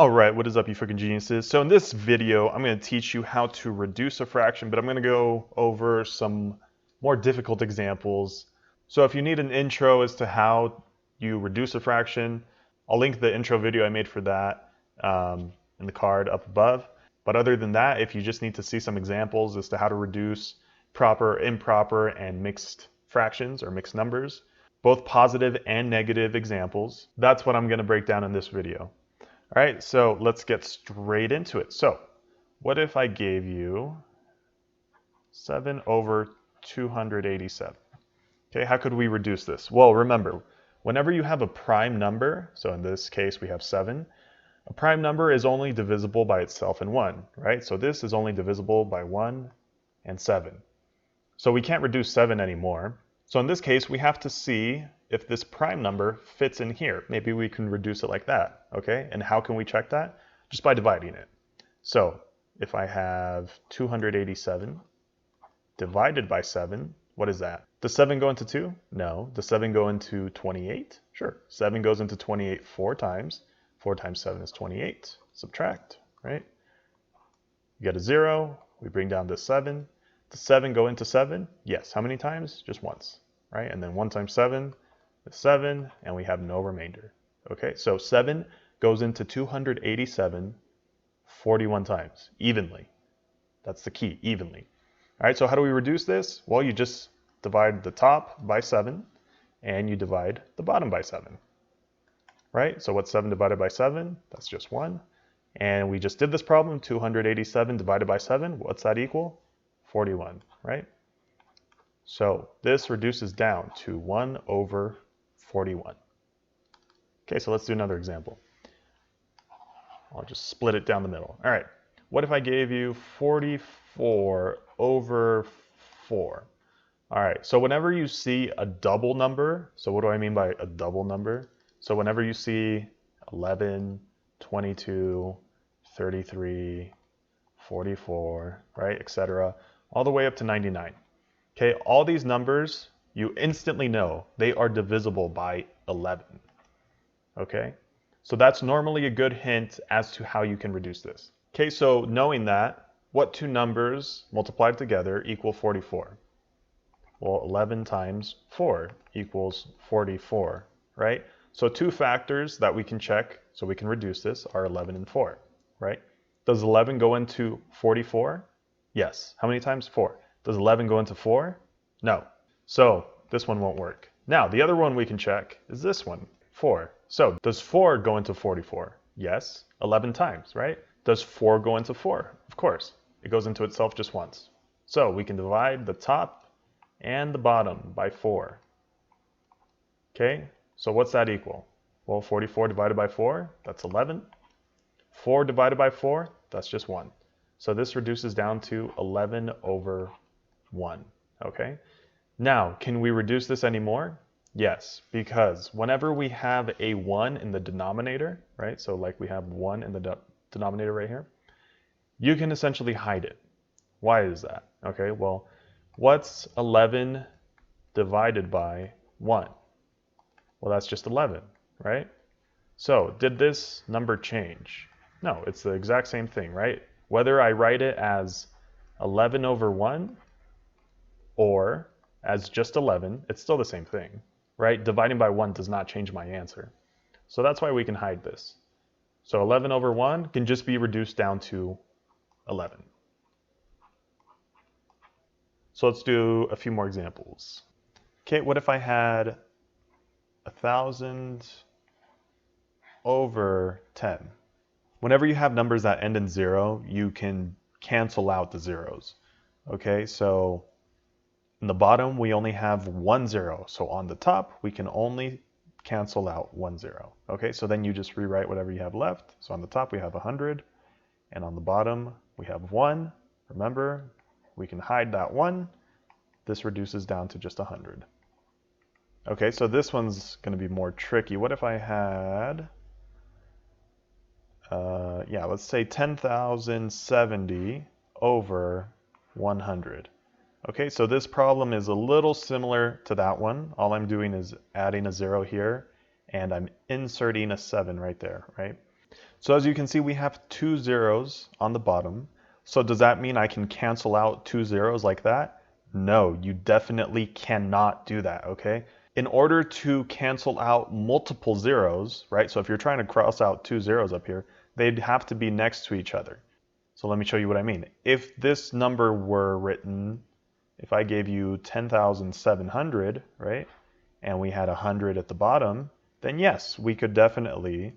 Alright, what is up, you freaking geniuses? So in this video, I'm going to teach you how to reduce a fraction, but I'm going to go over some more difficult examples. So if you need an intro as to how you reduce a fraction, I'll link the intro video I made for that in the card up above. But other than that, if you just need to see some examples as to how to reduce proper, improper, and mixed fractions or mixed numbers, both positive and negative examples, that's what I'm going to break down in this video. All right, so let's get straight into it. So what if I gave you 7 over 287? Okay, how could we reduce this? Well, remember, whenever you have a prime number, so in this case we have 7, a prime number is only divisible by itself in 1, right? So this is only divisible by 1 and 7. So we can't reduce 7 anymore. So in this case, we have to see if this prime number fits in here. Maybe we can reduce it like that, okay? And how can we check that? Just by dividing it. So if I have 287 divided by 7, what is that? Does 7 go into 2? No. Does 7 go into 28? Sure. 7 goes into 28 4 times. 4 times 7 is 28. Subtract, right? You get a 0. We bring down this 7. Does 7 go into 7? Yes. How many times? Just once, right? And then 1 times 7 is 7, and we have no remainder. Okay, so 7 goes into 287 41 times, evenly. That's the key, evenly. All right, so how do we reduce this? Well, you just divide the top by 7, and you divide the bottom by 7. Right, so what's 7 divided by 7? That's just 1. And we just did this problem, 287 divided by 7. What's that equal? 41, right? So this reduces down to 1 over 41. Okay, so let's do another example. I'll just split it down the middle. All right, what if I gave you 44 over 4? All right, so whenever you see a double number, so what do I mean by a double number? So whenever you see 11, 22, 33, 44, right, etc., all the way up to 99. Okay, all these numbers, you instantly know they are divisible by 11. Okay, so that's normally a good hint as to how you can reduce this. Okay, so knowing that, what two numbers multiplied together equal 44? Well, 11 times 4 equals 44, right? So two factors that we can check so we can reduce this are 11 and 4, right? Does 11 go into 44? Yes. How many times? 4. Does 11 go into 4? No. So this one won't work. Now, the other one we can check is this one, 4. So does 4 go into 44? Yes. 11 times, right? Does 4 go into 4? Of course. It goes into itself just once. So we can divide the top and the bottom by 4. Okay, so what's that equal? Well, 44 divided by 4, that's 11. 4 divided by 4, that's just 1. So this reduces down to 11 over 1, okay? Now, can we reduce this anymore? Yes, because whenever we have a 1 in the denominator, right? So like we have 1 in the denominator right here, you can essentially hide it. Why is that? Okay, well, what's 11 divided by 1? Well, that's just 11, right? So did this number change? No, it's the exact same thing, right? Whether I write it as 11 over 1 or as just 11, it's still the same thing, right? Dividing by 1 does not change my answer. So that's why we can hide this. So 11 over 1 can just be reduced down to 11. So let's do a few more examples. Okay, what if I had 1,000 over 10? Whenever you have numbers that end in 0, you can cancel out the zeros. Okay, so in the bottom, we only have 1 0. So on the top, we can only cancel out 1 0. Okay, so then you just rewrite whatever you have left. So on the top, we have 100. And on the bottom, we have 1. Remember, we can hide that 1. This reduces down to just 100. Okay, so this one's going to be more tricky. What if I had, let's say 10,070 over 100. Okay, so this problem is a little similar to that one. All I'm doing is adding a 0 here, and I'm inserting a 7 right there, right? So as you can see, we have 2 zeros on the bottom. So does that mean I can cancel out 2 zeros like that? No, you definitely cannot do that, okay? In order to cancel out multiple zeros, right? So if you're trying to cross out 2 zeros up here, they'd have to be next to each other. So let me show you what I mean. If this number were written, if I gave you 10,700, right? And we had 100 at the bottom, then yes, we could definitely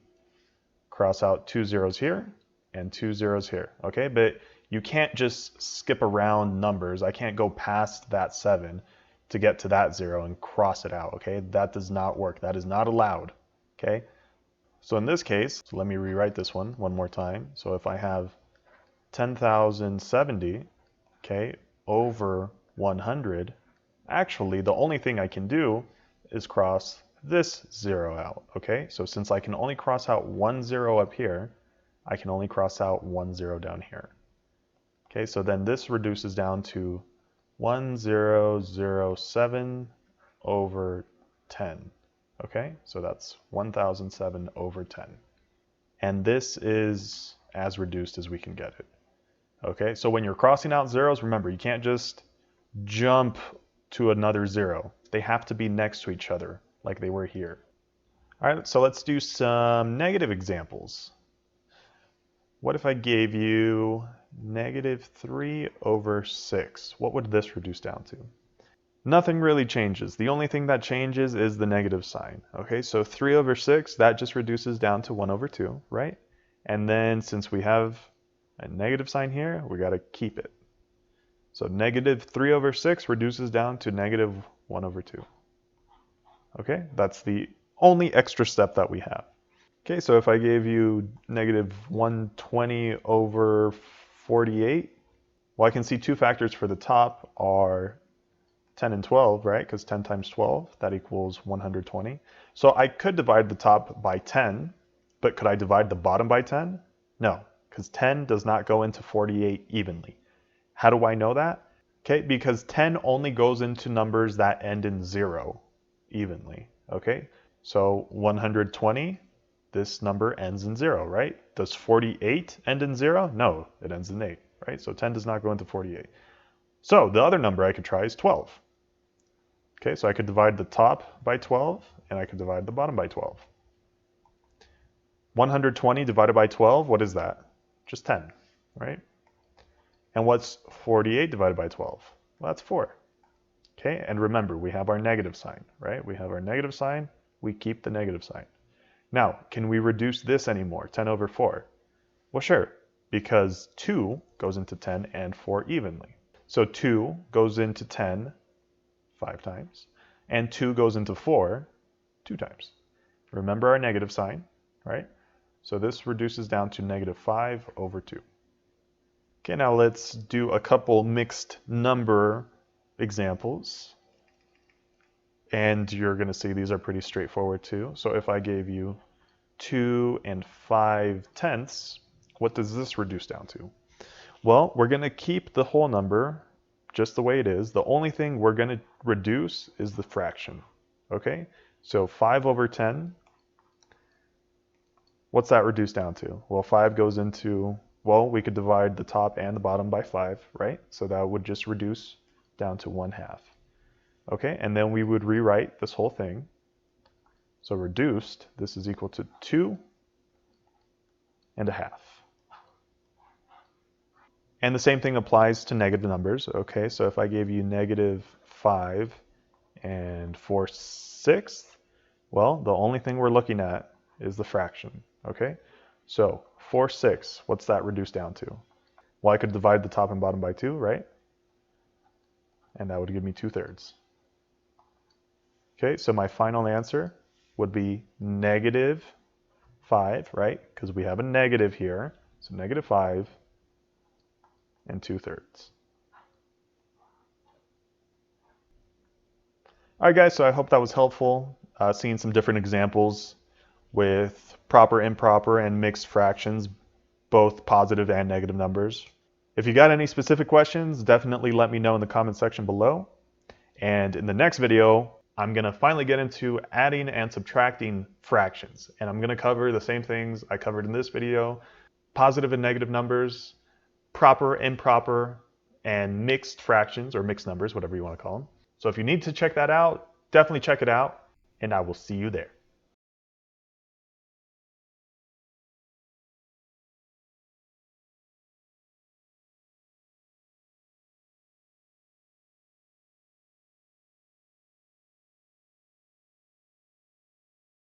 cross out 2 zeros here and 2 zeros here, okay? But you can't just skip around numbers. I can't go past that 7 to get to that 0 and cross it out, okay? That does not work. That is not allowed, okay? So in this case, so let me rewrite this one more time. So if I have 10,070, okay, over 100, actually the only thing I can do is cross this 0 out, okay? So since I can only cross out 1 0 up here, I can only cross out 1 0 down here. Okay, so then this reduces down to 1007 over 10. Okay, so that's 1007 over 10. And this is as reduced as we can get it. Okay, so when you're crossing out zeros, remember, you can't just jump to another 0. They have to be next to each other, like they were here. All right, so let's do some negative examples. What if I gave you -3 over 6? What would this reduce down to? Nothing really changes. The only thing that changes is the negative sign. Okay, so 3 over 6, that just reduces down to 1 over 2, right? And then since we have a negative sign here, we got to keep it. So -3 over 6 reduces down to -1 over 2. Okay, that's the only extra step that we have. Okay, so if I gave you -120 over 48, well, I can see two factors for the top are 10 and 12, right? Because 10 times 12, that equals 120. So I could divide the top by 10, but could I divide the bottom by 10? No, because 10 does not go into 48 evenly. How do I know that? Okay, because 10 only goes into numbers that end in 0 evenly, okay? So 120, this number ends in 0, right? Does 48 end in 0? No, it ends in 8, right? So 10 does not go into 48. So the other number I could try is 12. Okay, so I could divide the top by 12, and I could divide the bottom by 12. 120 divided by 12, what is that? Just 10, right? And what's 48 divided by 12? Well, that's 4. Okay, and remember, we have our negative sign, right? We have our negative sign, we keep the negative sign. Now, can we reduce this anymore, 10 over 4? Well, sure, because 2 goes into 10 and 4 evenly. So 2 goes into 10 5 times, and 2 goes into 4 2 times. Remember our negative sign, right? So this reduces down to -5 over 2. Okay, now let's do a couple mixed number examples. And you're going to see these are pretty straightforward too. So if I gave you 2 and 5/10, what does this reduce down to? Well, we're going to keep the whole number just the way it is. The only thing we're going to reduce is the fraction. Okay, so 5 over 10, what's that reduce down to? Well, 5 goes into, well, we could divide the top and the bottom by 5, right? So that would just reduce down to 1/2. Okay, and then we would rewrite this whole thing. So reduced, this is equal to 2 and 1/2. And the same thing applies to negative numbers. Okay, so if I gave you -5 and 4/6, well, the only thing we're looking at is the fraction. Okay, so 4/6, what's that reduced down to? Well, I could divide the top and bottom by 2, right? And that would give me 2/3. Okay, so my final answer would be -5, right? Because we have a negative here, so -5 and 2/3. All right, guys, so I hope that was helpful, seeing some different examples with proper, improper, and mixed fractions, both positive and negative numbers. If you got any specific questions, definitely let me know in the comment section below. And in the next video, I'm going to finally get into adding and subtracting fractions. And I'm going to cover the same things I covered in this video: positive and negative numbers, proper, improper, and mixed fractions, or mixed numbers, whatever you want to call them. So if you need to check that out, definitely check it out, and I will see you there.